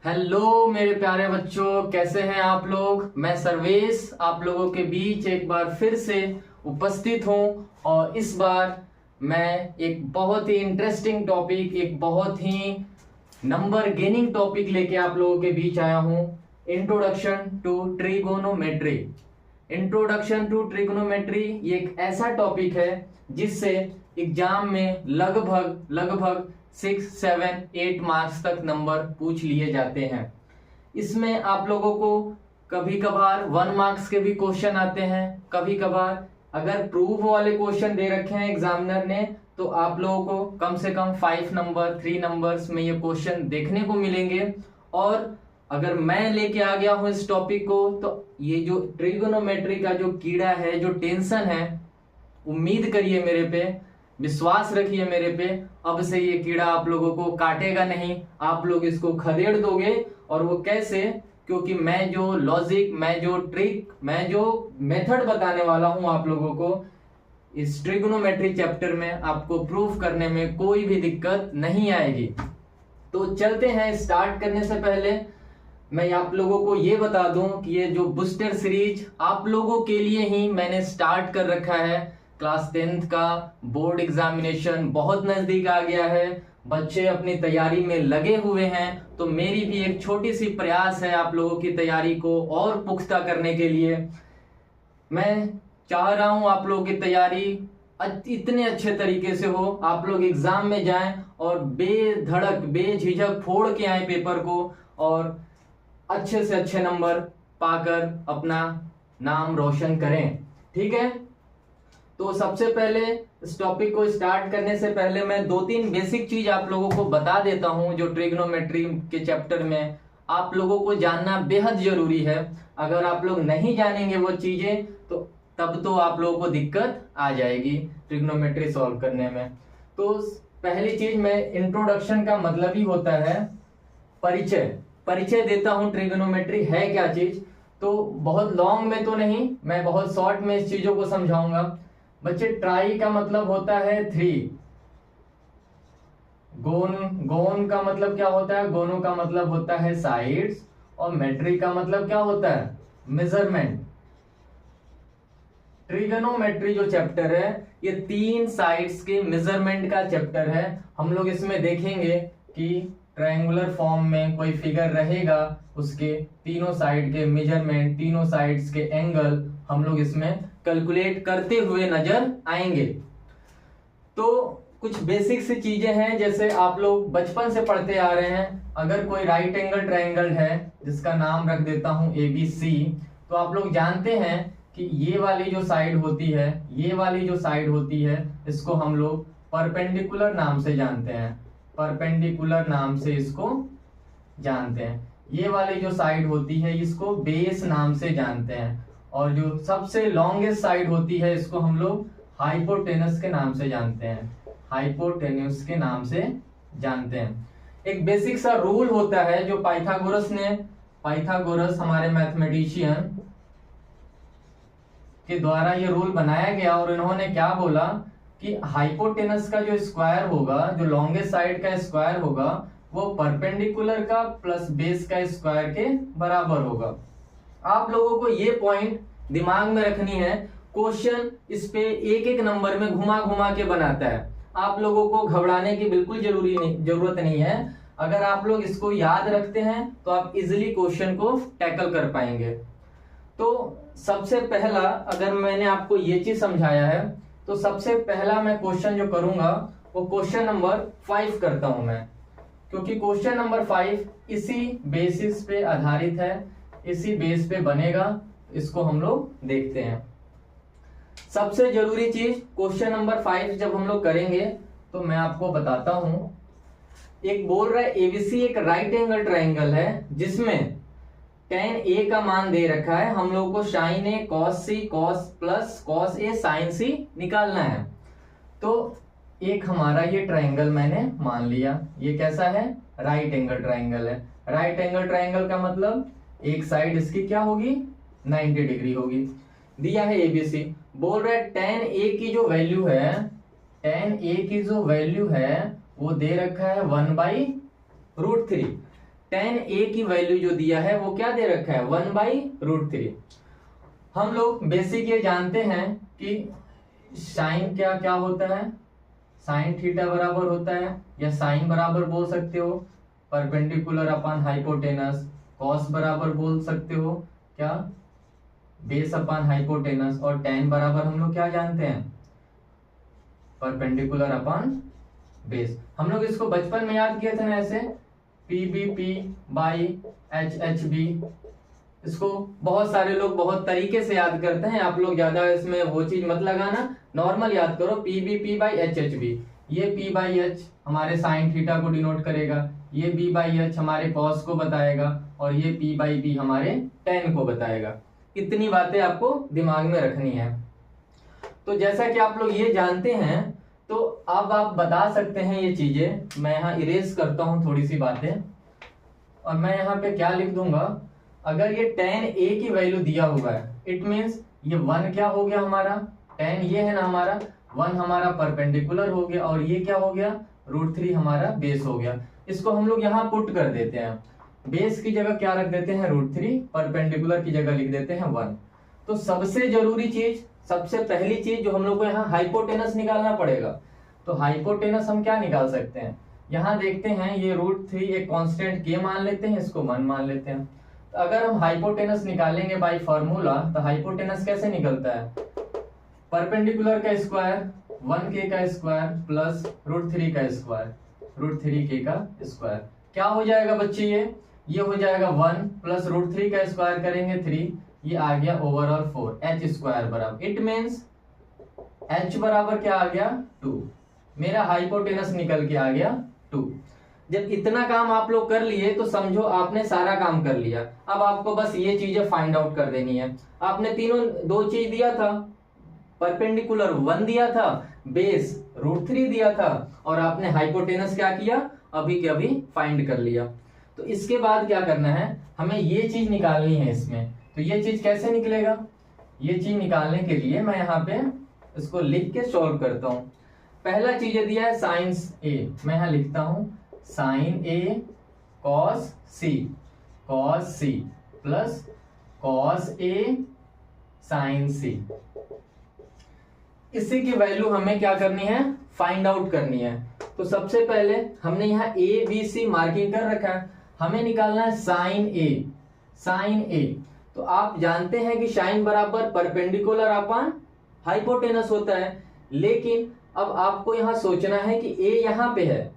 Hello मेरे प्यारे बच्चों, कैसे हैं आप लोग। मैं सर्वेश आप लोगों के बीच एक बार फिर से उपस्थित हूं और इस बार मैं एक बहुत ही इंटरेस्टिंग टॉपिक, एक बहुत ही नंबर गेनिंग टॉपिक लेके आप लोगों के बीच आया हूं। Introduction to trigonometry. Introduction to trigonometry ये एक ऐसा टॉपिक है जिससे एग्जाम में लगभग लगभग 6, 7, 8 मार्क्स तक नंबर पूछ लिए जाते हैं। इसमें आप लोगों को कभी कभार 1 मार्क्स के भी क्वेश्चन आते हैं, कभी कभार अगर प्रूफ वाले क्वेश्चन दे रखे हैं एग्जामिनर ने तो आप लोगों को कम से कम 5 नंबर 3 नंबर्स में ये क्वेश्चन देखने को मिलेंगे। और अगर मैं लेके आ गया हूं इस टॉपिक को तो ये जो ट्रिगोनोमेट्री का जो कीड़ा है, जो टेंशन है, उम्मीद करिए मेरे पे, विश्वास रखिए मेरे पे, अब से ये कीड़ा आप लोगों को काटेगा नहीं। आप लोग इसको खदेड़ दोगे। और वो कैसे? क्योंकि मैं जो लॉजिक, मैं जो ट्रिक, मैं जो मेथड बताने वाला हूं आप लोगों को इस ट्रिगोनोमेट्री चैप्टर में, आपको प्रूफ करने में कोई भी दिक्कत नहीं आएगी। तो चलते हैं। स्टार्ट करने से पहले मैं आप लोगों को ये बता दूं कि ये जो बूस्टर सीरीज आप लोगों के लिए ही मैंने स्टार्ट कर रखा है। क्लास 10th का बोर्ड एग्जामिनेशन बहुत नजदीक आ गया है, बच्चे अपनी तैयारी में लगे हुए हैं। तो मेरी भी एक छोटी सी प्रयास है आप लोगों की तैयारी को और पुख्ता करने के लिए। मैं चाह रहा हूं आप लोगों की तैयारी इतने अच्छे तरीके से हो, आप लोग एग्जाम में जाएं और बेधड़क बेझिझक फोड़ के आए पेपर को और अच्छे से अच्छे नंबर पाकर अपना नाम रोशन करें। ठीक है, तो सबसे पहले इस टॉपिक को स्टार्ट करने से पहले मैं 2-3 बेसिक चीज आप लोगों को बता देता हूं जो ट्रिग्नोमेट्री के चैप्टर में आप लोगों को जानना बेहद जरूरी है। अगर आप लोग नहीं जानेंगे वो चीजें तो तब तो आप लोगों को दिक्कत आ जाएगी ट्रिग्नोमेट्री सॉल्व करने में। तो पहली चीज, मैं इंट्रोडक्शन का मतलब ही होता है परिचय। परिचय देता हूं ट्रिग्नोमेट्री है क्या चीज। तो बहुत लॉन्ग में तो नहीं, मैं बहुत शॉर्ट में इस चीजों को समझाऊंगा। बच्चे, ट्राई का मतलब होता है 3। गोन का मतलब क्या होता है? गोनो का मतलब होता है साइड्स। और मेट्री का मतलब क्या होता है? मेजरमेंट। ट्रिगोनोमेट्री जो चैप्टर है ये 3 साइड्स के मेजरमेंट का चैप्टर है। हम लोग इसमें देखेंगे कि ट्रायंगुलर फॉर्म में कोई फिगर रहेगा, उसके तीनों साइड के मेजरमेंट, तीनों साइड्स के एंगल हम लोग इसमें कैलकुलेट करते हुए नजर आएंगे। तो कुछ बेसिक सी चीजें हैं जैसे आप लोग बचपन से पढ़ते आ रहे हैं। अगर कोई राइट एंगल ट्रायंगल है जिसका नाम रख देता हूं ABC, तो आप लोग जानते हैं कि ये वाली जो साइड होती है, ये वाली जो साइड होती है, इसको हम लोग परपेंडिकुलर नाम से जानते हैं। परपेंडिकुलर नाम से इसको जानते हैं। ये वाली जो साइड होती है इसको बेस नाम से जानते हैं। और जो सबसे लॉन्गेस्ट साइड होती है इसको हम लोग हाइपोटेनस के नाम से जानते हैं। हाइपोटेन्यूस के नाम से जानते हैं। एक बेसिक सा रूल होता है जो पाइथागोरस हमारे मैथमेटिशियन के द्वारा ये रूल बनाया गया। और इन्होंने क्या बोला कि हाइपोटेनस का जो स्क्वायर होगा, जो लॉन्गेस्ट साइड का स्क्वायर होगा, वो परपेंडिकुलर का प्लस बेस का स्क्वायर के बराबर होगा। आप लोगों को ये पॉइंट दिमाग में रखनी है। क्वेश्चन इस पे एक एक नंबर में घुमा घुमा के बनाता है। आप लोगों को घबराने की बिल्कुल जरूरत नहीं है। अगर आप लोग इसको याद रखते हैं तो आप इजिली क्वेश्चन को टैकल कर पाएंगे। तो सबसे पहला, अगर मैंने आपको ये चीज समझाया है तो सबसे पहला मैं क्वेश्चन जो करूंगा वो क्वेश्चन नंबर 5 करता हूं मैं, क्योंकि क्वेश्चन नंबर 5 इसी बेसिस पे आधारित है, इसी बेस पे बनेगा। इसको हम लोग देखते हैं। सबसे जरूरी चीज क्वेश्चन नंबर 5 जब हम लोग करेंगे तो मैं आपको बताता हूं। एक बोल रहा है ABC एक राइट एंगल ट्रायंगल है जिसमें tan A का मान दे रखा है। हम लोग को sin A cos C cos plus cos A sin C निकालना है। तो एक हमारा ये ट्रायंगल मैंने मान लिया, ये कैसा है? राइट एंगल ट्रायंगल है। राइट एंगल ट्रायंगल का मतलब एक साइड इसकी क्या होगी? 90 डिग्री होगी। दिया है ABC। बोल रहा है tan A की जो वैल्यू है, tan A की जो वैल्यू है वो दे रखा है 1/√3। tan a की वैल्यू जो दिया है वो क्या दे रखा है 1/√3। हम लोग बेसिक ये जानते हैं कि साइन क्या होता है, साइन थीटा बराबर होता है, या साइन बराबर बोल सकते हो परपेंडिकुलर अपॉन हाइपोटेनस, कॉस बराबर बोल सकते हो क्या बेस अपॉन हाइपोटेनस, और tan बराबर हम लोग क्या जानते हैं परपेंडिकुलर अपॉन बेस। हम लोग इसको बचपन में याद किए थे ना ऐसे PBP/HHB। इसको बहुत सारे लोग बहुत तरीके से याद करते हैं, आप लोग ज्यादा इसमें वो चीज मत लगाना, नॉर्मल याद करो PBP/HHB। ये P/H हमारे साइन थीटा को डिनोट करेगा, ये B/H हमारे कॉस को बताएगा, और ये P/B हमारे tan को बताएगा। इतनी बातें आपको दिमाग में रखनी है। तो जैसा कि आप लोग ये जानते हैं, तो अब आप बता सकते हैं ये चीजें। मैं यहाँ इरेज करता हूं थोड़ी सी बातें, और मैं यहाँ पे क्या लिख दूंगा, अगर ये tan a की वैल्यू दिया हुआ है, इट मीन्स ये 1 क्या हो गया हमारा, tan ये है ना हमारा 1 हमारा परपेंडिकुलर हो गया, और ये क्या हो गया √3 हमारा बेस हो गया। इसको हम लोग यहाँ पुट कर देते हैं, बेस की जगह क्या रख देते हैं √3, परपेंडिकुलर की जगह लिख देते हैं 1। तो सबसे जरूरी चीज, सबसे पहली चीज जो हम लोग को यहाँ हाइपोटेनस निकालना पड़ेगा। तो हाइपोटेनस हम क्या निकाल सकते हैं, यहाँ देखते हैं ये √3 एक कांस्टेंट k मान लेते हैं, इसको 1 मान लेते हैं। तो अगर हम हाइपोटेनस निकालेंगे बाय फार्मूला, तो हाइपोटेनस कैसे निकलता है, परपेंडिकुलर का स्क्वायर 1k का स्क्वायर प्लस √3 का स्क्वायर, √3k का स्क्वायर। क्या हो जाएगा बच्चे, ये हो जाएगा 1 प्लस √3 का स्क्वायर करेंगे 3, ये आ गया ओवरऑल 4, h स्क्वायर बराबर, इट मीन्स h बराबर क्या आ गया 2। मेरा हाइपोटेनस निकल के आ गया 2। जब इतना काम आप लोग कर लिए तो समझो आपने सारा काम कर लिया। अब आपको बस ये चीजें फाइंड आउट कर देनी है। आपने दो चीज दिया था, परपेंडिकुलर 1 दिया था, बेस √3 दिया था, और आपने हाइपोटेनस क्या किया अभी के अभी फाइंड कर लिया। तो इसके बाद क्या करना है, हमें ये चीज निकालनी है इसमें। तो ये चीज कैसे निकलेगा, ये चीज निकालने के लिए मैं यहाँ पे इसको लिख के सॉल्व करता हूँ। पहला चीज दिया है साइंस a, मैं यहाँ लिखता हूँ sine a cos c plus cos a sine c। इसी की वैल्यू हमें क्या करनी है, फाइंड आउट करनी है। तो सबसे पहले हमने यहाँ a b c मार्किंग कर रखा है, हमें निकालना है साइन a। तो आप जानते हैं कि साइन बराबर परपेंडिकुलर अपॉन हाइपोटेनस होता है, लेकिन अब आपको यहाँ सोचना है कि a यहाँ पे है,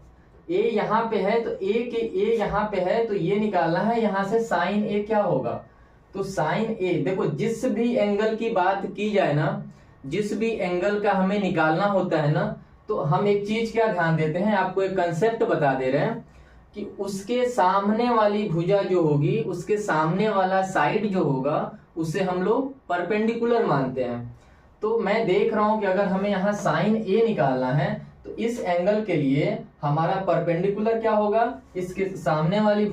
a यहाँ पे है, तो a यहाँ पे है, तो ये निकालना है यहाँ से साइन a क्या होगा। तो साइन a, देखो जिस भी एंगल की बात की जाए ना, जिस भी एंगल का हमें निकालना होता है ना, तो हम एक चीज क्या ध्यान देते हैं, आपको एक कंसेप्ट बता दे रहे हैं कि उसके सामने वाली भुजा जो होगी, उसके सामने वाला साइड जो होगा, उसे हम लोग परपेंडिकुलर मानते हैं। तो मैं देख रहा हूं कि अगर हमें यहाँ साइन a निकालना है, तो इस एंगल के लिए हमारा परपेंडिकुलर क्या होगा, इसके सामने वाली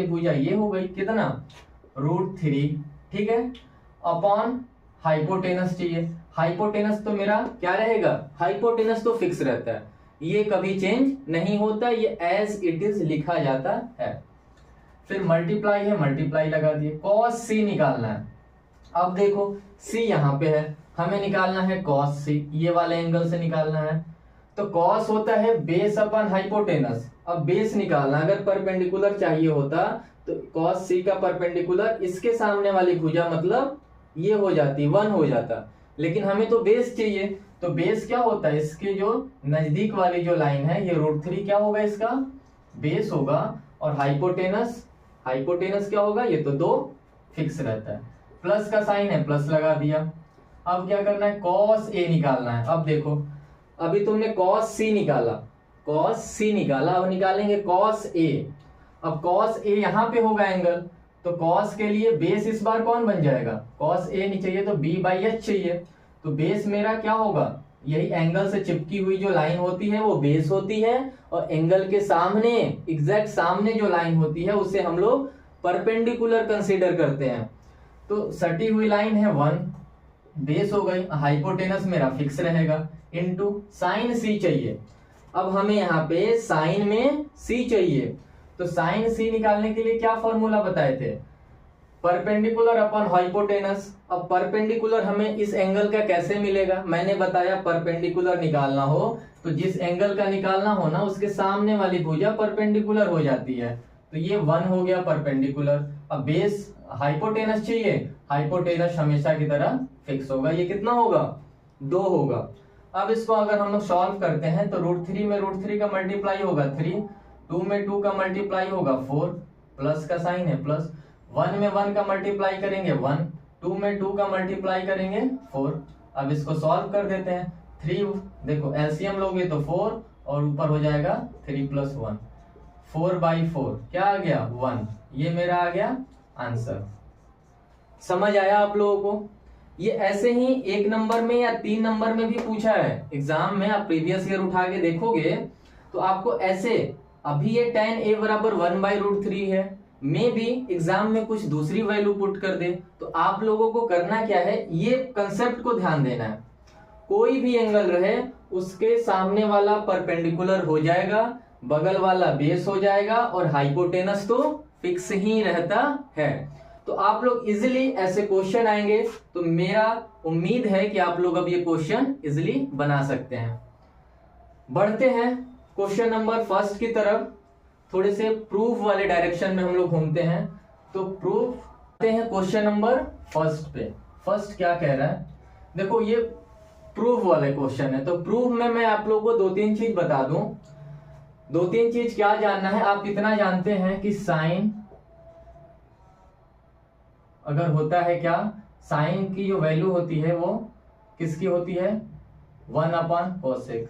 भुजा ये हो गई कितना √3, ठीक है, अपॉन हाइपोटेनस चाहिए। हाइपोटेनस तो मेरा क्या रहेगा, हाइपोटेनस तो फिक्स रहता है, ये कभी चेंज नहीं होता, ये एज इट इज लिखा जाता है। फिर मल्टीप्लाई है, मल्टीप्लाई लगा दिए, cos c निकालना है। अब देखो c यहाँ पे है, हमें निकालना है cos c, ये वाले एंगल से निकालना है। तो cos होता है बेस अपन हाइपोटेनस, अब बेस निकालना, अगर परपेंडिकुलर चाहिए होता तो cos c का परपेंडिकुलर इसके सामने वाली भुजा मतलब ये हो जाती 1 हो जाता, लेकिन हमें तो बेस चाहिए। तो बेस क्या होता है, इसके जो नजदीक वाली जो लाइन है ये √3 क्या होगा, इसका बेस होगा, और हाइपोटेनस क्या होगा, ये तो 2 फिक्स रहता है। प्लस का साइन है, प्लस लगा दिया। अब क्या करना है, cos a निकालना है। अब देखो अभी तुमने cos c निकाला, अब निकालेंगे cos a। अब cos a यहाँ पे होगा एंगल, तो cos के लिए बेस इस बार कौन बन जाएगा, cos a नहीं चाहिए तो b/h चाहिए। तो बेस मेरा क्या होगा, यही एंगल से चिपकी हुई जो लाइन होती है वो बेस होती है, और एंगल के सामने एग्जैक्ट सामने जो लाइन होती है उसे हम लोग परपेंडिकुलर कंसीडर करते हैं। तो सटी हुई लाइन है 1, बेस हो गई, हाइपोटेनस मेरा फिक्स रहेगा, इनटू साइन c चाहिए। अब हमें यहाँ पे साइन में c चाहिए, तो साइन सी निकालने के लिए क्या फॉर्मूला बताए थे, परपेंडिकुलर अपॉन हाइपोटेनस। अब परपेंडिकुलर हमें इस एंगल का कैसे मिलेगा, मैंने बताया परपेंडिकुलर निकालना हो तो जिस एंगल का निकालना हो ना उसके सामने वाली भुजा परपेंडिकुलर हो जाती है, तो ये 1 हो गया परपेंडिकुलर। अब बेस हाइपोटेनस चाहिए, हाइपोटेनस हमेशा की तरह फिक्स होगा, ये कितना होगा 2 होगा। अब इसको अगर हम लोग सॉल्व करते हैं तो √3 में √3 का मल्टीप्लाई होगा 3, 2 में 2 का मल्टीप्लाई होगा 4, प्लस का साइन है प्लस, 1 में 1 का मल्टीप्लाई करेंगे 1, 2 में 2 का मल्टीप्लाई करेंगे 4। अब इसको सॉल्व कर देते हैं, 3 देखो एलसीएम लोगे तो 4 और ऊपर हो जाएगा 3 + 1, 4/4 क्या आ गया 1, ये मेरा आ गया आंसर। समझ आया आप लोगों को? ये ऐसे ही 1 नंबर में या 3 नंबर में भी पूछा है एग्जाम में, आप प्रीवियस ईयर उठा के देखोगे तो आपको ऐसे, अभी ये tan a बराबर 1/√3 है, मे भी एग्जाम में कुछ दूसरी वैल्यू पुट कर दे, तो आप लोगों को करना क्या है, ये कंसेप्ट को ध्यान देना है। कोई भी एंगल रहे उसके सामने वाला परपेंडिकुलर हो जाएगा, बगल वाला बेस हो जाएगा और हाइपोटेनस तो फिक्स ही रहता है। तो आप लोग इजिली ऐसे क्वेश्चन आएंगे, तो मेरा उम्मीद है कि आप लोग अब ये क्वेश्चन इजिली बना सकते हैं। बढ़ते हैं क्वेश्चन नंबर फर्स्ट की तरफ, थोड़े से प्रूफ वाले डायरेक्शन में हम लोग घूमते हैं। तो प्रूफ आते हैं क्वेश्चन नंबर फर्स्ट पे। फर्स्ट क्या कह रहा है, देखो ये प्रूफ वाले क्वेश्चन है, तो प्रूफ में मैं आप लोगों को 2-3 चीज बता दूं। 2-3 चीज क्या जानना है, आप इतना जानते हैं कि साइन अगर होता है क्या, साइन की जो वैल्यू होती है वो किसकी होती है 1/cosec,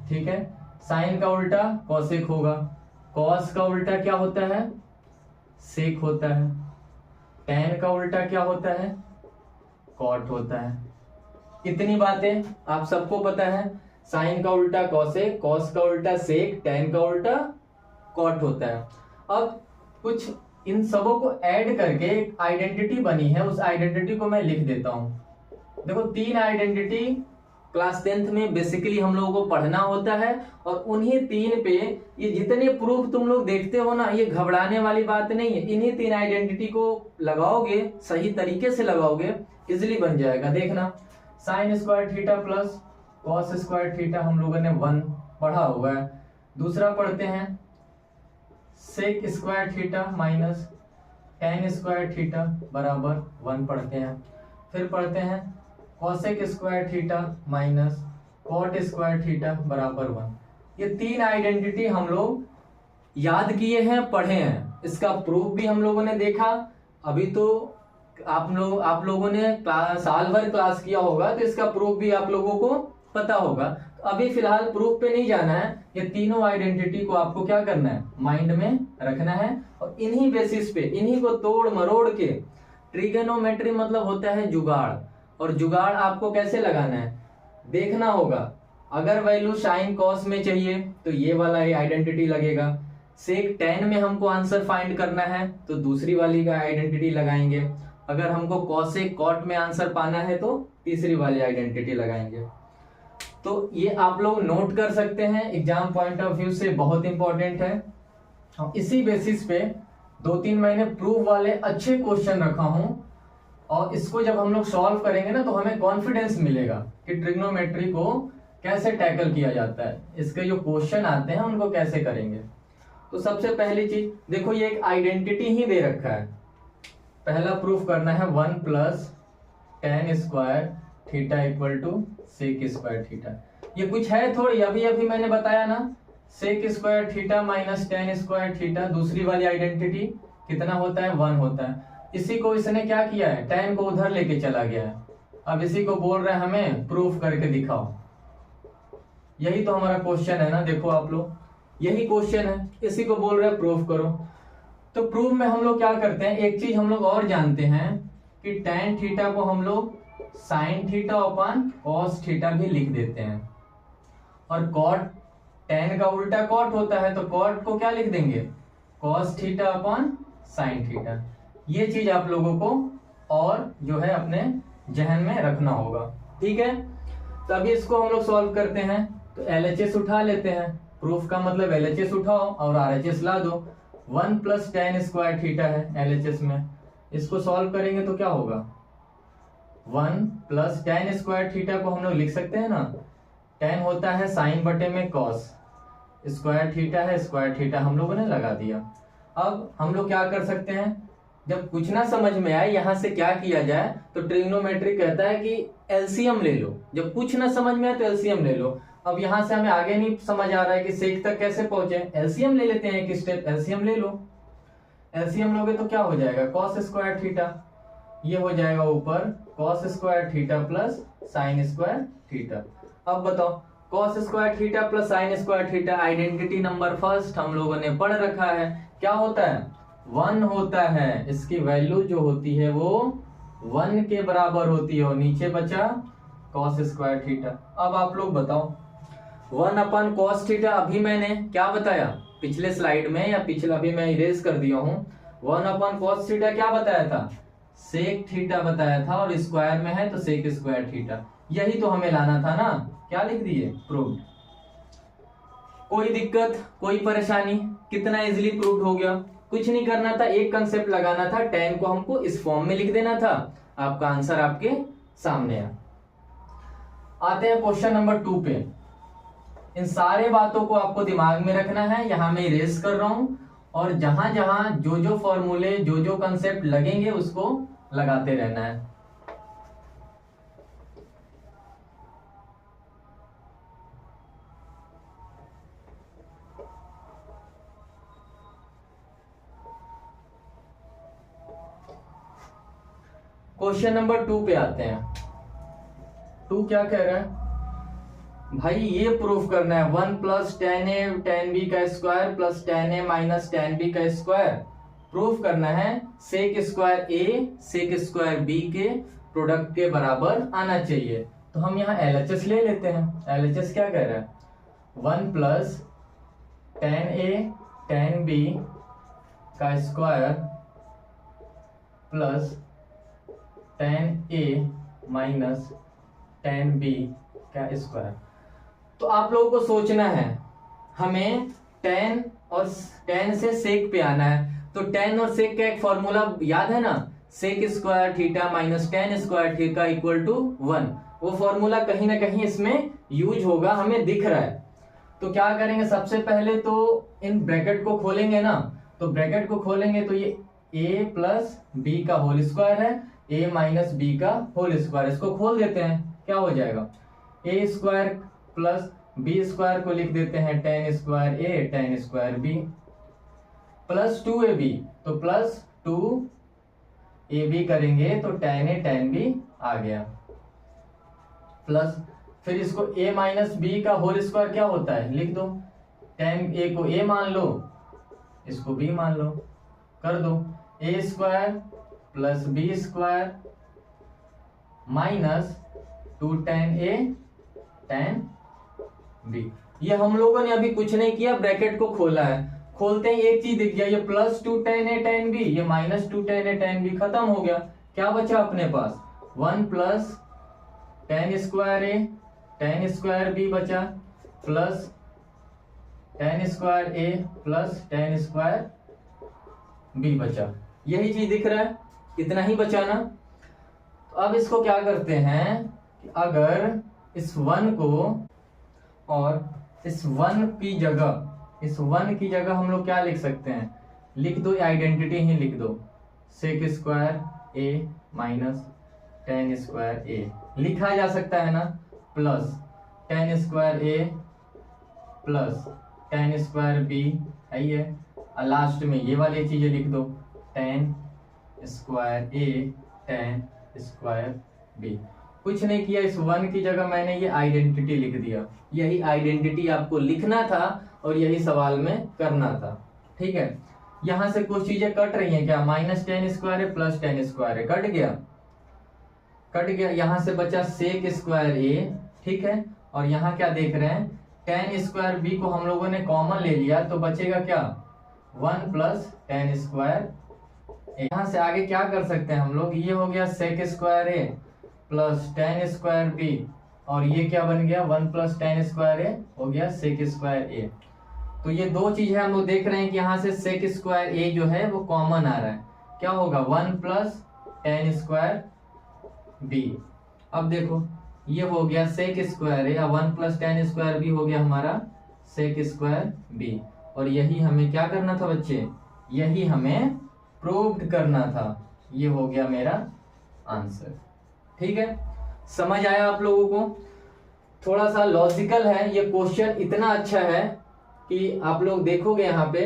ठीक है। साइन का उल्टा कॉसेक होगा, कॉस का उल्टा क्या होता है सेक होता है, टैन का उल्टा क्या होता है कॉट होता है। इतनी बातें आप सबको पता है, साइन का उल्टा कॉसेक, कॉस का उल्टा सेक, टैन का उल्टा कॉट होता है। अब कुछ इन सबों को ऐड करके एक आइडेंटिटी बनी है, उस आइडेंटिटी को मैं लिख देता हूं। देखो 3 आइडेंटिटी क्लास 10th में बेसिकली हम लोगों को पढ़ना होता है, और उन्हीं 3 पे ये जितने प्रूफ तुम लोग देखते हो ना, ये घबराने वाली बात नहीं है। इन्हीं 3 आइडेंटिटी को लगाओगे, सही तरीके से लगाओगे, इजिली बन जाएगा। देखना, sign square theta plus cos square theta हम लोगों ने 1 पढ़ा हुआ है। दूसरा पढ़ते हैं sec square theta minus tan square theta बराबर 1 पढ़ते हैं। फिर पढ़ते हैं cosec square theta minus cot square theta बराबर 1। ये 3 आइडेंटिटी हम लोग याद किए हैं, पढ़े हैं। इसका प्रूफ भी हम लोगों ने देखा। अभी तो आप लोगों ने साल भर क्लास किया होगा, तो इसका प्रूफ भी आप लोगों को पता होगा। अभी फिलहाल प्रूफ पे नहीं जाना है, ये तीनों आइडेंटिटी को आपको क्या करना है माइंड में रखना है, और इन्हीं बेसिस पे, इन्हीं को तोड़ मरोड़ के, ट्रिगोनोमेट्री मतलब होता है जुगाड़, और जुगाड़ आपको कैसे लगाना है देखना होगा। अगर वैल्यू साइन कॉस में चाहिए तो ये वाला आइडेंटिटी लगेगा, सेक टैन में हमको आंसर फाइंड करना है तो दूसरी वाली का आइडेंटिटी लगाएंगे, अगर हमको कॉसेक कॉट में आंसर पाना है तो तीसरी वाली आइडेंटिटी लगाएंगे। तो ये आप लोग नोट कर सकते हैं, एग्जाम पॉइंट ऑफ व्यू से बहुत इंपॉर्टेंट है। इसी बेसिस पे 2-3 मैंने प्रूफ वाले अच्छे क्वेश्चन रखा हूं, और इसको जब हम लोग सॉल्व करेंगे ना तो हमें कॉन्फिडेंस मिलेगा कि ट्रिग्नोमेट्री को कैसे टैकल किया जाता है, इसके जो क्वेश्चन आते हैं उनको कैसे करेंगे। तो सबसे पहली चीज देखो, ये एक आइडेंटिटी ही दे रखा है। पहला प्रूफ करना है 1 + tan square theta = sec square theta. ये कुछ है थोड़ी, अभी मैंने बताया ना, sec square theta minus tan square theta, दूसरी वाली आइडेंटिटी कितना होता है 1 होता है। इसी को इसने क्या किया है, tan को उधर लेके चला गया है। अब इसी को बोल रहे हैं हमें प्रूफ करके दिखाओ। यही तो हमारा क्वेश्चन है ना, देखो आप लोग, यही क्वेश्चन है, इसी को बोल रहे हैं प्रूफ करो। तो प्रूफ में हम लोग क्या करते हैं, एक चीज हम लोग और जानते हैं कि tan थीटा को हम लोग sine theta upon cos theta भी लिख देते हैं, और कॉट tan का उल्टा कॉट होता है, तो कॉट को क्या लिख देंगे cos theta upon sine theta. ये चीज आप लोगों को और जो है अपने जहन में रखना होगा, ठीक है। तो अभी इसको हम लोग सॉल्व करते हैं। तो LHS उठा लेते हैं, प्रूफ का मतलब LHS उठाओ और RHS ला दो। 1 प्लस टेन स्क्वायर थीटा है LHS में, इसको सॉल्व करेंगे तो क्या होगा, 1 प्लस टेन स्क्वायर थीटा को हम लोग लिख सकते हैं ना, टेन होता है साइन बटे में कॉस, स्क्वायर थीटा है स्क्वायर थीटा हम लोगों ने लगा दिया। अब हम लोग क्या कर सकते हैं, जब कुछ ना समझ में आए यहां से क्या किया जाए, तो ट्रिग्नोमेट्री कहता है कि एलसीएम ले लो। जब कुछ ना समझ में आए तो एलसीएम ले लो। अब यहां से हमें आगे नहीं समझ आ रहा है कि सेक तक कैसे पहुंचे, एलसीएम ले लेते हैं, एक स्टेप एलसीएम ले लो। एलसीएम लोगे तो क्या हो जाएगा, कॉस स्क्वायर थीटा, ये हो जाएगा ऊपर cos square theta plus sign square theta. अब बताओ, cos square theta plus sign square theta identity number first हम लोगों ने पढ़ रखा है, क्या होता है, 1 होता है। इसकी वैल्यू जो होती है वो 1 के बराबर होती है, और नीचे बचा कॉस स्क्वायर थीटा। अब आप लोग बताओ, 1 अपन कॉस थीटा, अभी मैंने क्या बताया पिछले स्लाइड में, या पिछले अभी मैं इरेज कर दिया हूं, 1 अपन कॉस थीटा क्या बताया था, सेक थीटा बताया था, और स्क्वायर में है तो सेक स्क्वायर थीटा, यही तो हमें लाना था ना। क्या लिख दिए, प्रूव्ड। कोई दिक्कत, कोई परेशानी, कितना इजीली प्रूव्ड हो गया। कुछ नहीं करना था, एक कंसेप्ट लगाना था, tan को हमको इस फॉर्म में लिख देना था, आपका आंसर आपके सामने है। आते हैं क्वेश्चन नंबर 2 पे। इन सारे बातों को आपको दिमाग में रखना है, यहां मैं इरेज कर रहा हूं, और जहां जहां जो जो फॉर्मूले जो जो कंसेप्ट लगेंगे उसको लगाते रहना है। क्वेश्चन नंबर 2 पे आते हैं। 2 क्या कह रहा है भाई, ये प्रूफ करना है 1 plus ten A tan B का स्क्वायर प्लस टेन ए माइनस टेन बी का स्क्वायर प्रूफ करना है सेक स्क्वायर ए सेक स्क्वायर बी के प्रोडक्ट के बराबर आना चाहिए। तो हम यहाँ LHS ले लेते हैं। LHS क्या कह रहा है, 1 plus ten A tan B का स्क्वायर प्लस टेन ए माइनस टेन बी का स्क्वायर। तो आप लोगों को सोचना है, हमें टेन और टेन से सेक पे आना है। तो टेन और सेक का एक फॉर्मूला याद है ना, sec square theta minus tan square theta equal to 1। वो फॉर्मूला कहीं ना कहीं इसमें यूज होगा, हमें दिख रहा है। तो क्या करेंगे, सबसे पहले तो इन ब्रैकेट को खोलेंगे ना, तो ब्रैकेट को खोलेंगे तो ये a प्लस बी का होल स्क्वायर है, a माइनस बी का होल स्क्वायर, इसको खोल देते हैं, क्या हो जाएगा, a square plus B square को लिख देते हैं tan square A tan square B plus 2ab, तो प्लस 2ab करेंगे तो टेन ए टेन बी आ गया, प्लस फिर इसको a माइनस बी का होल स्क्वायर क्या होता है लिख दो, टेन ए को a मान लो, इसको b मान लो, कर दो a square plus B square minus 2 tan A tan B. ये हम लोगों ने अभी कुछ नहीं किया, ब्रैकेट को खोला है, खोलते ही एक चीज दिख गया, ये plus 2 tan A tan B, ये minus 2 tan A tan B, खत्म हो गया। क्या बचा अपने पास, 1 plus ten square A tan square B बचा, प्लस टेन स्क्वायर ए प्लस टेन स्क्वायर बी बचा। यही चीज दिख रहा है, इतना ही बचा ना। तो अब इसको क्या करते हैं कि अगर इस 1 को और इस 1 की जगह हम लोग क्या लिख सकते हैं, लिख दो, आइडेंटिटी ही लिख दो, सेक स्क्वायर ए माइनस टेन स्क्वायर ए लिखा जा सकता है ना, प्लस टेन स्क्वायर ए प्लस टेन स्क्वायर बी है ये, और लास्ट में ये वाली चीजें लिख दो, ten square A tan square B. कुछ नहीं किया, इस 1 की जगह मैंने ये आइडेंटिटी लिख दिया, यही आइडेंटिटी आपको लिखना था और यही सवाल में करना था, ठीक है। यहां से कुछ चीजें कट रही हैं क्या, माइनस टेन स्क्वायर है प्लस टेन स्क्वायर है, कट गया। यहाँ से बचा सेक स्क्वायर ए, ठीक है, और यहाँ क्या देख रहे हैं, टेन स्क्वायर बी को हम लोगों ने कॉमन ले लिया, तो बचेगा क्या, 1 प्लस टेन स्क्वायर। यहाँ से आगे क्या कर सकते हैं हम लोग, ये हो गया सेक स्क्वायर ए प्लस टेन स्क्वायर बी, और ये क्या बन गया, 1 प्लस टेन स्क्वायर ए हो गया सेक स्क्वायर ए। तो ये दो चीज है, हम लोग देख रहे हैं कि यहाँ से सेक स्क्वायर ए जो है वो कॉमन आ रहा है, क्या होगा 1 प्लस टेन स्क्वायर बी। अब देखो ये हो गया सेक स्क्वायर ए, 1 प्लस टेन स्क्वायर बी हो गया हमारा सेक स्क्वायर बी। और यही हमें क्या करना था बच्चे, यही हमें प्रूव्ड करना था। ये हो गया मेरा आंसर। ठीक है, समझ आया आप लोगों को? थोड़ा सा लॉजिकल है ये क्वेश्चन, इतना अच्छा है कि आप लोग देखोगे यहाँ पे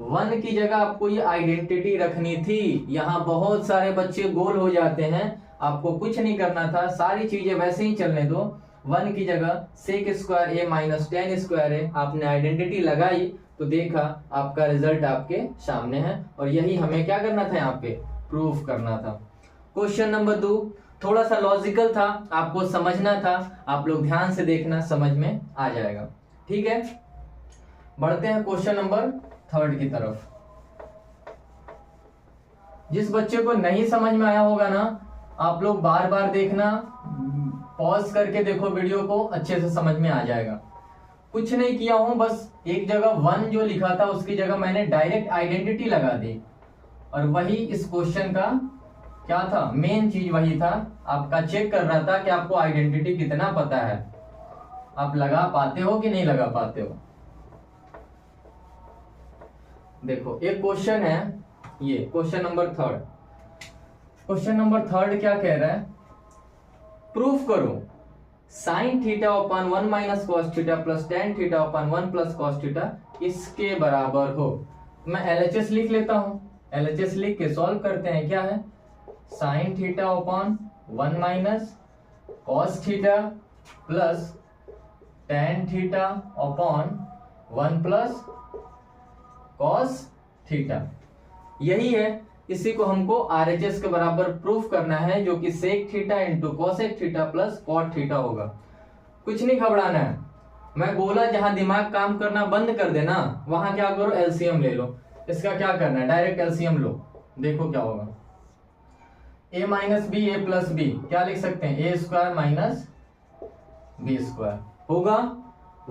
1 की जगह आपको ये आइडेंटिटी रखनी थी। यहाँ बहुत सारे बच्चे गोल हो जाते हैं, आपको कुछ नहीं करना था, सारी चीजें वैसे ही चलने दो। 1 की जगह सेक स्क्वायर ए माइनस टेन स्क्वायर ए, आपने आइडेंटिटी लगाई तो देखा आपका रिजल्ट आपके सामने है। और यही हमें क्या करना था, यहाँ पे प्रूफ करना था। क्वेश्चन नंबर 2 थोड़ा सा लॉजिकल था, आपको समझना था, आप लोग ध्यान से देखना, समझ में आ जाएगा। ठीक है, बढ़ते हैं क्वेश्चन नंबर 3 की तरफ। जिस बच्चे को नहीं समझ में आया होगा ना, आप लोग बार बार देखना, पॉज करके देखो वीडियो को, अच्छे से समझ में आ जाएगा। कुछ नहीं किया हूं, बस एक जगह 1 जो लिखा था उसकी जगह मैंने डायरेक्ट आइडेंटिटी लगा दी। और वही इस क्वेश्चन का क्या था, मेन चीज वही था, आपका चेक कर रहा था कि आपको आइडेंटिटी कितना पता है, आप लगा पाते हो कि नहीं लगा पाते हो। देखो एक क्वेश्चन है, ये क्वेश्चन नंबर 3। क्वेश्चन नंबर 3 क्या कह रहा है, प्रूफ करो sine theta upon 1 minus cos theta plus tan theta upon 1 plus cos theta इसके बराबर हो। मैं एलएचएस लिख लेता हूं, एलएचएस लिख के सॉल्व करते हैं। क्या है, sine theta upon 1 minus cos theta plus tan theta upon 1 plus cos theta, यही है। इसी को हमको आरएचएस के बराबर प्रूफ करना है, जो कि sec theta into cosec theta plus cot theta होगा। कुछ नहीं घबराना है, मैं बोला जहां दिमाग काम करना बंद कर देना वहां क्या करो, एलसीएम ले लो। इसका क्या करना है, डायरेक्ट एलसीएम लो, देखो क्या होगा। ए माइनस बी ए प्लस बी क्या लिख सकते हैं, ए स्क्वायर माइनस बी स्क्वायर होगा,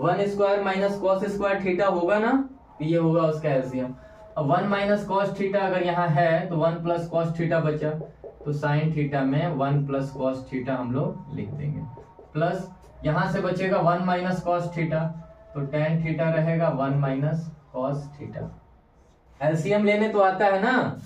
1 square minus cos square theta होगा ना, ये होगा उसका एलसीएम। अब 1 माइनस कॉस थीटा अगर यहाँ है तो 1 प्लस कॉस थीटा बचा, तो साइन थीटा में 1 प्लस कॉस थीटा हम लोग लिख देंगे, प्लस यहां से बचेगा 1 माइनस कॉस थीटा, तो टेन थीटा रहेगा 1 माइनस कॉस थीटा। एलसीएम लेने तो आता है ना,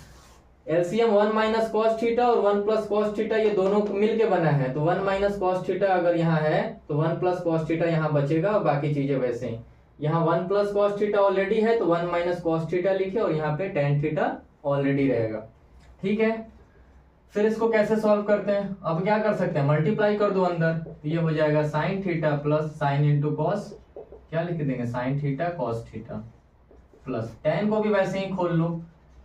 एलसीएम 1 माइनस कॉस थीटा और 1 प्लस कॉस थीटा ये दोनों मिलके बना है, तो 1 माइनस कॉस थीटा अगर यहाँ है तो 1 प्लस कॉस थीटा यहाँ बचेगा और बाकी चीजें वैसे ही। यहाँ 1 प्लस कॉस थीटा ऑलरेडी है तो 1 माइनस कॉस थीटा लिखे और यहाँ पे टेन थीटा ऑलरेडी रहेगा। ठीक है, फिर इसको कैसे सॉल्व करते हैं, अब क्या कर सकते हैं, मल्टीप्लाई कर दो अंदर, तो ये हो जाएगा sine theta plus sine into cos, क्या लिख देंगे sine theta cos theta, plus tan को भी वैसे ही खोल लो,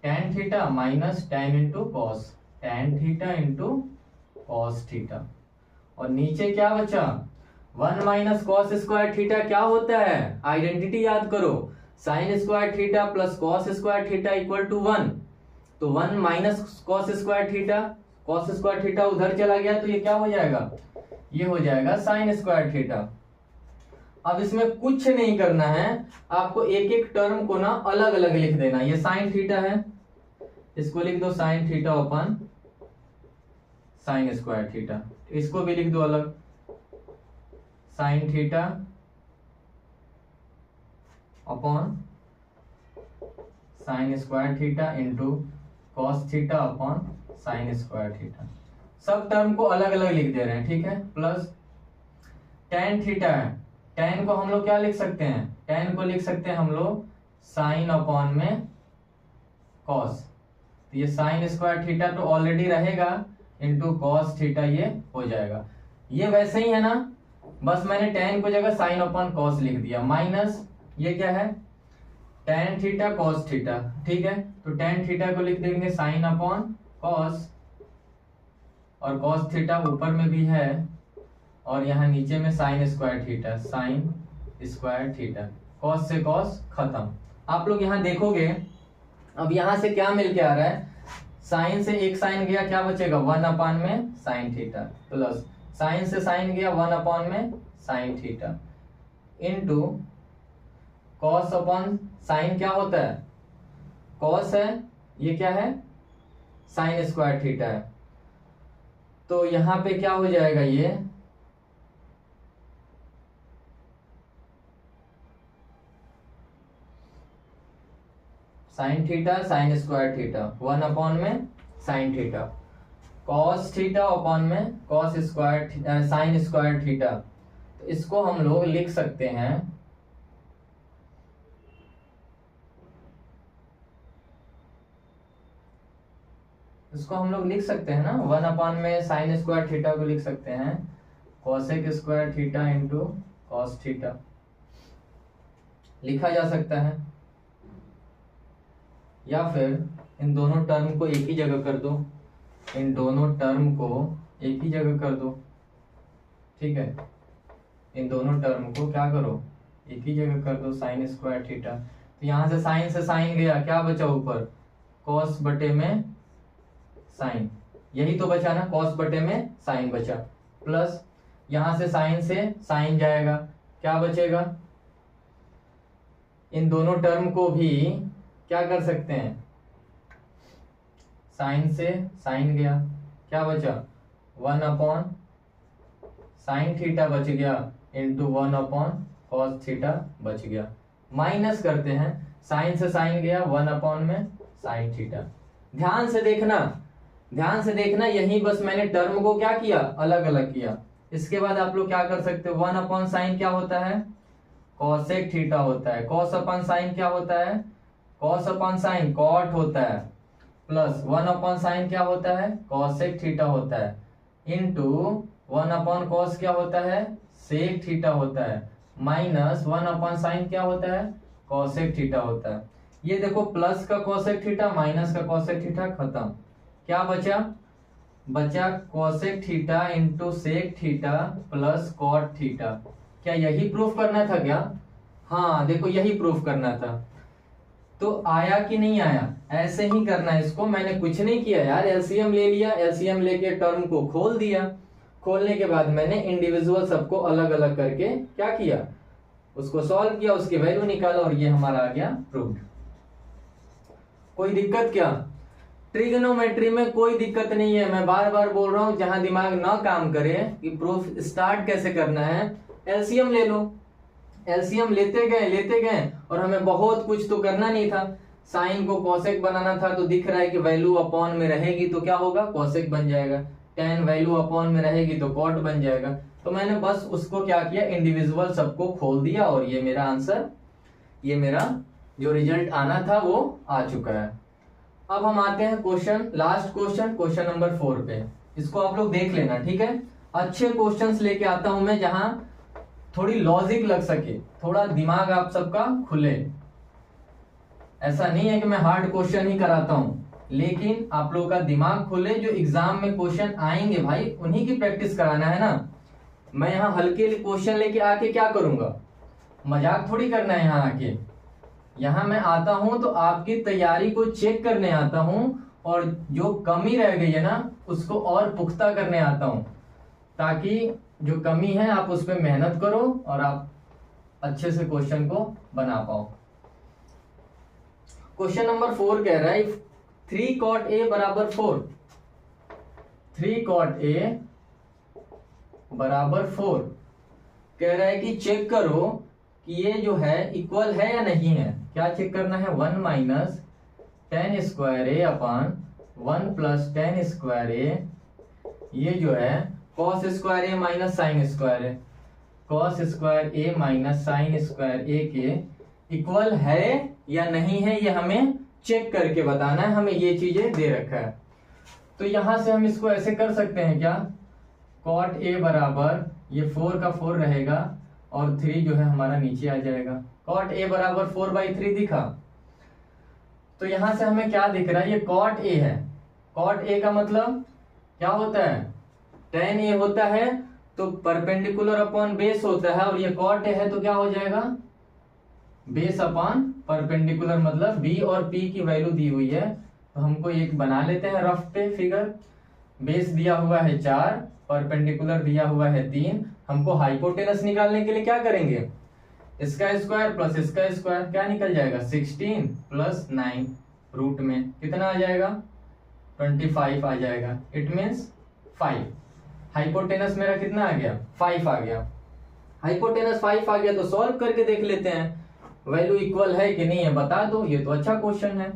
tan theta minus tan into cos, tan theta into cos theta. और नीचे क्या बचा, 1 माइनस कॉस स्क्वायर थीटा क्या होता है, आइडेंटिटी याद करो, sine square theta plus cos square theta equal to 1, तो 1 minus cos square theta, cos square theta उधर चला गया तो ये क्या हो जाएगा, ये हो जाएगा साइन स्क्वायर थीटा। अब इसमें कुछ नहीं करना है, आपको एक एक टर्म को ना अलग अलग लिख देना। ये साइन थीटा है, इसको लिख दो साइन थीटा अपन साइन स्क्वायर थीटा, इसको भी लिख दो अलग, sine theta upon sine square theta into cos theta upon sine square theta. सब टर्म को अलग अलग लिख दे रहे हैं, ठीक है। प्लस टेन थीटा है, टेन को हम लोग क्या लिख सकते हैं, टेन को लिख सकते हैं हम लोग साइन अपॉन में कॉस, तो ये साइन स्क्वायर थीटा तो ऑलरेडी रहेगा इंटू कॉस थीटा ये हो जाएगा। ये वैसे ही है ना, बस मैंने टेन को जगह साइन अपॉन कॉस लिख दिया, माइनस ये क्या है टेन थीटा कॉस थीटा, ठीक है। तो टेन थीटा को लिख देंगे साइन अपॉन कॉस, और कॉस थीटा ऊपर में भी है और यहाँ नीचे में sign square theta, sine square theta, cos से कॉस खत्म। आप लोग यहाँ देखोगे अब यहाँ से क्या मिल के आ रहा है, साइन से एक साइन गया, क्या बचेगा 1 अपॉन में साइन थीटा, प्लस साइन से साइन गया 1 अपॉन में sine theta, into cos upon sine क्या होता है, कॉस है, ये क्या है, साइन स्क्वायर थीटा है। तो यहां पे क्या हो जाएगा, ये sine theta sine square theta, 1 upon में sine theta, cos theta upon में cos square sine square theta. तो इसको हम लोग लिख सकते हैं, इसको हम लोग लिख सकते हैं ना, 1 अपॉन में साइन स्क्वायर थीटा को लिख सकते हैं cosec square theta into cos theta, लिखा जा सकता है। या फिर इन दोनों टर्म को एक ही जगह कर दो, इन दोनों टर्म को एक ही जगह कर दो, ठीक है, इन दोनों टर्म को क्या करो, एक ही जगह कर दो, साइन स्क्वायर थीटा। तो यहां से साइन गया, क्या बचा ऊपर, कॉस बटे में साइन, यही तो बचा ना, कॉस बटे में साइन बचा, प्लस यहां से साइन जाएगा, क्या बचेगा, इन दोनों टर्म को भी क्या कर सकते हैं, साइन से साइन गया, क्या बचा, 1 अपॉन साइन थीटा बच गया इंटू 1 अपॉन कॉस थीटा बच गया। माइनस करते हैं, साइन से साइन गया, 1 अपॉन में साइन थीटा। ध्यान से देखना, यही बस मैंने टर्म को क्या किया, अलग अलग किया। इसके बाद आप लोग क्या कर सकते हो, 1 अपॉन साइन क्या होता है, कॉसेक थीटा होता है, कॉस अपॉन साइन क्या होता है, कॉस अपॉन साइन कॉट होता है, प्लस 1 अपॉन साइन क्या होता है, कॉसेक थीटा होता है, इंटू 1 अपॉन कॉस क्या होता है, सेक थीटा होता है, माइनस 1 अपॉन साइन क्या होता है, कॉसेक थीटा होता है। ये देखो, प्लस का कॉसेक थीटा माइनस का कॉसेक थीटा, खत्म। क्या बचा cosec theta into sec theta plus cot theta. क्या यही प्रूफ करना था क्या, हाँ देखो यही प्रूफ करना था। तो आया कि नहीं आया, ऐसे ही करना है इसको, मैंने कुछ नहीं किया यार, एलसीएम ले लिया, एलसीएम लेके टर्म को खोल दिया, खोलने के बाद मैंने इंडिविजुअल सबको अलग अलग करके क्या किया, उसको सॉल्व किया, उसकी वैल्यू निकाला और ये हमारा आ गया प्रूफ। कोई दिक्कत क्या, ट्रिग्नोमेट्री में कोई दिक्कत नहीं है। मैं बार बार बोल रहा हूं, जहां दिमाग ना काम करे कि प्रूफ स्टार्ट कैसे करना है, एलसीएम ले लो। एलसीएम लेते गए और हमें बहुत कुछ तो करना नहीं था। साइन को कॉसेक बनाना था, तो दिख रहा है कि वैल्यू अपॉन में रहेगी तो क्या होगा, कॉसेक बन जाएगा, टेन वैल्यू अपॉन में रहेगी तो कॉट बन जाएगा। तो मैंने बस उसको क्या किया, इंडिविजुअल सबको खोल दिया और ये मेरा आंसर, ये मेरा जो रिजल्ट आना था वो आ चुका है। अब हम आते हैं क्वेश्चन, लास्ट क्वेश्चन नंबर 4 पे। इसको आप लोग देख लेना, ठीक है। अच्छे क्वेश्चंस लेके आता हूं मैं, जहां थोड़ी लॉजिक लग सके, थोड़ा दिमाग आप सबका खुले। ऐसा नहीं है कि मैं हार्ड क्वेश्चन ही कराता हूं, लेकिन आप लोगों का दिमाग खुले। जो एग्जाम में क्वेश्चन आएंगे भाई, उन्हीं की प्रैक्टिस कराना है ना। मैं यहाँ हल्के क्वेश्चन लेके आके क्या करूंगा, मजाक थोड़ी करना है। यहाँ आके, यहाँ मैं आता हूं तो आपकी तैयारी को चेक करने आता हूं, और जो कमी रह गई है ना उसको और पुख्ता करने आता हूं, ताकि जो कमी है आप उस पर मेहनत करो और आप अच्छे से क्वेश्चन को बना पाओ। क्वेश्चन नंबर 4 कह रहा है 3 cot A बराबर 4, 3 cot A बराबर 4। कह रहा है कि चेक करो कि ये जो है इक्वल है या नहीं है। क्या चेक करना है, 1 माइनस टेन स्क्वायर ए अपॉन 1 प्लस टेन स्क्वायर ए, ये जो है कॉस स्क्वायर ए माइनस साइन स्क्वायर ए, कॉस स्क्वायर ए माइनस साइन स्क्वायर ए के इक्वल है या नहीं है, ये हमें चेक करके बताना है। हमें ये चीजें दे रखा है, तो यहां से हम इसको ऐसे कर सकते हैं क्या, कॉट ए बराबर ये 4 का 4 रहेगा और 3 जो है हमारा नीचे आ जाएगा। कॉट ए बराबर 4/3 दिखा, तो यहां से हमें क्या दिख रहा है, ये कॉट ए है। कॉट ए का मतलब क्या होता है, टेन ए होता है, तो परपेंडिकुलर अपॉन बेस होता है, और ये कॉट ए है तो क्या हो जाएगा, बेस अपॉन परपेंडिकुलर, मतलब बी और पी की वैल्यू दी हुई है। तो हमको एक बना लेते हैं रफ पे फिगर। बेस दिया हुआ है 4, परपेंडिकुलर दिया हुआ है 3। हमको हाइपोटेनस निकालने के लिए क्या करेंगे, इसका स्क्वायर प्लस इसका स्क्वायर, क्या निकल जाएगा 16 प्लस 9 रूट में कितना आ जाएगा 25 आ जाएगा। It means 5। हाइपोटेनस मेरा कितना आ गया 5 आ गया। हाइपोटेनस 5 आ गया तो सॉल्व करके देख लेते हैं वैल्यू इक्वल है कि नहीं है, बता दो। ये तो अच्छा क्वेश्चन है।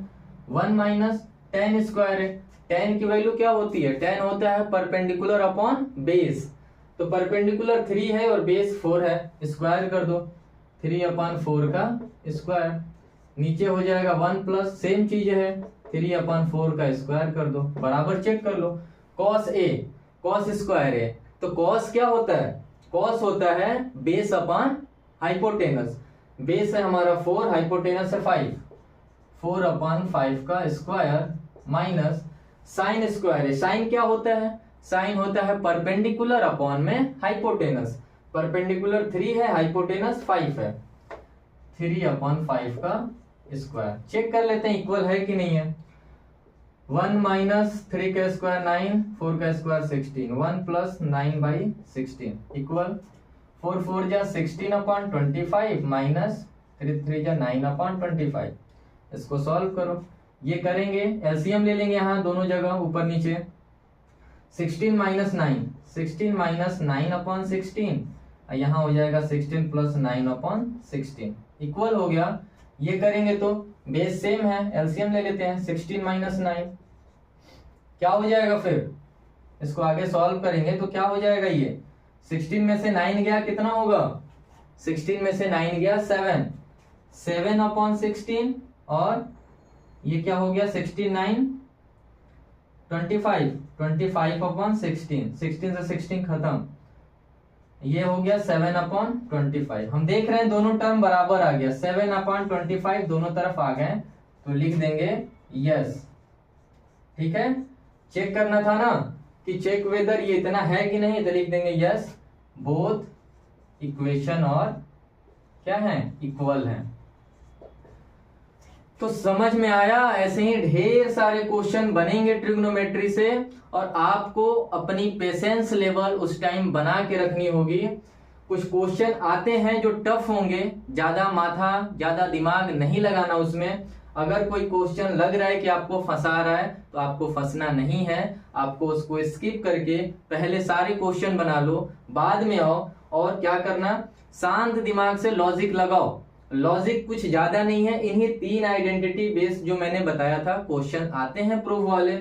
1 माइनस टेन स्क्वायर है, टेन की वैल्यू क्या होती है, टेन होता है परपेंडिकुलर अपॉन बेस। तो परपेंडिकुलर 3 है और बेस 4 है, स्क्वायर कर दो 3/4 का स्क्वायर। नीचे हो जाएगा 1 प्लस सेम चीज है 3/4 का स्क्वायर कर दो, बराबर चेक कर लो। कॉस ए कॉस स्क्वायर है, तो कॉस क्या होता है, कॉस होता है बेस अपॉन हाइपोटेनस। बेस है हमारा 4, हाइपोटेनस है 5, 4/5 का स्क्वायर माइनस साइन स्क्वायर है। साइन क्या होता है, साइन होता है परपेंडिकुलर अपॉन में हाइपोटेनस। परपेंडिकुलर 3 है, हाइपोटेनस 5 है, 3/5 का स्क्वायर। चेक कर लेते हैं इक्वल है कि नहीं है। 1 माइनस 3 का स्क्वायर 9, 4 का स्क्वायर 16, 1 प्लस 9/16 इक्वल 4 4 जा 16/25 माइनस 3 3 जा 9/25। इसको सॉल्व करो, ये करेंगे एलसीएम ले लेंगे यहाँ दोनों जगह ऊपर नीचे। 16 माइनस 9, 16 माइनस 9/16, यहाँ हो जाएगा 16 प्लस 9/16 इक्वल हो गया। ये करेंगे तो बेस सेम है, एलसीएम ले लेते हैं। 16 माइनस 9 क्या हो जाएगा, फिर इसको आगे सॉल्व करेंगे तो क्या हो जाएगा, ये 16 में से 9 गया कितना होगा, 16 में से 9 गया 7, 7/16 और ये क्या हो गया 16 9 25, 25/16, 16 से 16 खत्म, ये हो गया 7/25। हम देख रहे हैं दोनों टर्म बराबर आ गया, 7/25 दोनों तरफ आ गए तो लिख देंगे यस। ठीक है, चेक करना था ना कि चेक वेदर ये इतना है कि नहीं, तो लिख देंगे यस बोथ इक्वेशन और क्या है इक्वल है। तो समझ में आया, ऐसे ही ढेर सारे क्वेश्चन बनेंगे ट्रिग्नोमेट्री से और आपको अपनी पेशेंस लेवल उस टाइम बना के रखनी होगी। कुछ क्वेश्चन आते हैं जो टफ होंगे, ज्यादा माथा ज्यादा दिमाग नहीं लगाना उसमें। अगर कोई क्वेश्चन लग रहा है कि आपको फंसा रहा है तो आपको फंसना नहीं है, आपको उसको स्किप करके पहले सारे क्वेश्चन बना लो, बाद में आओ और क्या करना, शांत दिमाग से लॉजिक लगाओ। लॉजिक कुछ ज्यादा नहीं है, इन्हीं 3 आइडेंटिटी बेस जो मैंने बताया था क्वेश्चन आते हैं प्रूफ वाले,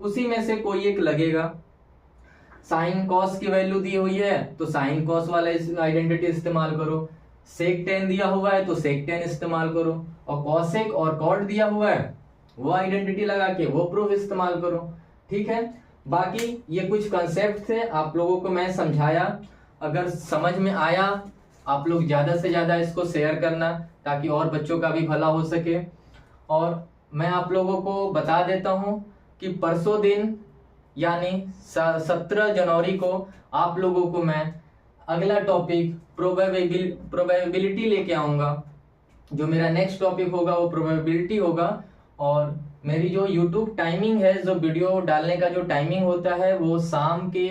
उसी में से कोई एक लगेगा। साइन कॉस की वैल्यू दी हुई है तो साइन कॉस वाला आइडेंटिटी इस्तेमाल करो, सेक टेन दिया हुआ है तो सेक टेन इस्तेमाल करो, और कॉसेक और कॉट दिया हुआ है वो आइडेंटिटी लगा के वो प्रूफ इस्तेमाल करो। ठीक है, बाकी ये कुछ कंसेप्ट थे, आप लोगों को मैं समझाया। अगर समझ में आया आप लोग ज्यादा से ज्यादा इसको शेयर करना ताकि और बच्चों का भी भला हो सके। और मैं आप लोगों को बता देता हूं कि परसों दिन यानी 17 जनवरी को आप लोगों को मैं अगला टॉपिक प्रोबेबिलिटी लेके आऊंगा। जो मेरा नेक्स्ट टॉपिक होगा वो प्रोबेबिलिटी होगा, और मेरी जो यूट्यूब टाइमिंग है, जो वीडियो डालने का जो टाइमिंग होता है वो शाम के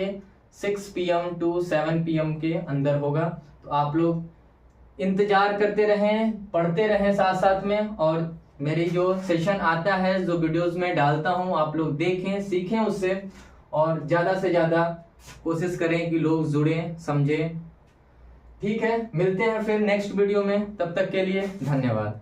6 PM to 7 PM के अंदर होगा। तो आप लोग इंतजार करते रहें, पढ़ते रहें साथ साथ में, और मेरी जो सेशन आता है जो वीडियोस में डालता हूं आप लोग देखें सीखें उससे, और ज्यादा से ज्यादा कोशिश करें कि लोग जुड़ें समझें। ठीक है, मिलते हैं फिर नेक्स्ट वीडियो में, तब तक के लिए धन्यवाद।